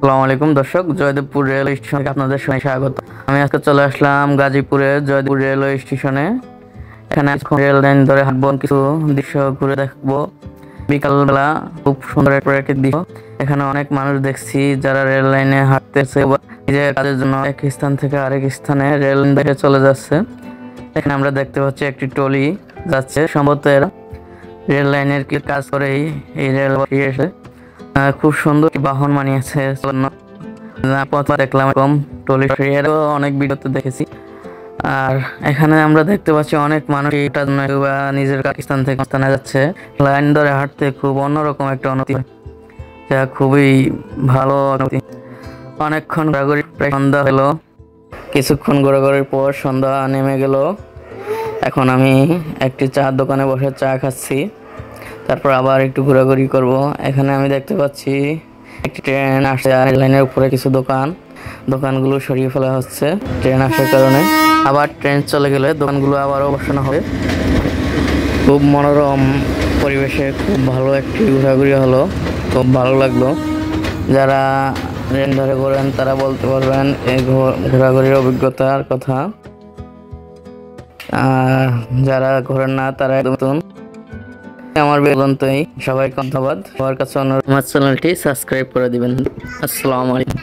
আসসালামু আলাইকুম দর্শক, জয়দেবপুর রেলওয়ে স্টেশনে আপনাদের সবাই স্বাগত। আমি আজকে চলে আসলাম গাজীপুরের জয়দেবপুর রেলওয়ে স্টেশনে। এখানে আজকে রেল লাইন ধরে হাঁটবো, কিছু দৃশ্য ঘুরে দেখবো। বিকালবেলা খুব সুন্দর এক প্রাকৃতিক দৃশ্য। এখানে অনেক মানুষ দেখছি যারা রেল লাইনে হাঁটতেছে, নিজের কাজের জন্য এক স্থান থেকে আরেক স্থানে রেল লাইন দেখে চলে যাচ্ছে। এখানে আমরা দেখতে পাচ্ছি একটি ট্রলি যাচ্ছে, সম্ভবত এরা রেল লাইনের কি কাজ করেই এই রেল এসে খুব সুন্দর বাহন বানিয়েছে। দেখলাম এরকম ট্রলি, এরও অনেক ভিডিওতে দেখেছি। আর এখানে আমরা দেখতে পাচ্ছি অনেক মানুষ এটার জন্য নিজের স্থান থেকে স্থানে যাচ্ছে। লাইন ধরে হাঁটতে খুব অন্যরকম একটা অনুভূতি, যা খুবই ভালো অনুভূতি। অনেকক্ষণ ঘোরাঘুরি, প্রায় সন্ধ্যা হলো। কিছুক্ষণ ঘোরাঘুরির পর সন্ধ্যা নেমে গেল। এখন আমি একটি চার দোকানে বসে চা খাচ্ছি, তারপর আবার একটু ঘোরাঘুরি করব। এখানে আমি দেখতে পাচ্ছি একটি ট্রেন আসছে, আর লাইনের উপরে কিছু দোকানগুলো সরিয়ে ফেলা হচ্ছে ট্রেন আসার কারণে। আবার ট্রেন চলে গেলে দোকানগুলো আবারও বসানো হবে। খুব মনোরম পরিবেশে খুব ভালো একটি ঘোরাঘুরি হলো, খুব ভালো লাগলো। যারা ট্রেন ধরে ঘোরেন তারা বলতে পারবেন এই ঘোরাঘুরির অভিজ্ঞতার কথা, আর যারা ঘোরেন না তারা নতুন। আমার বেতনই সবাইকে ধন্যবাদ। আমার কাছে অনুরোধ, আমার চ্যানেলটি সাবস্ক্রাইব করে দিবেন। আসসালামু আলাইকুম।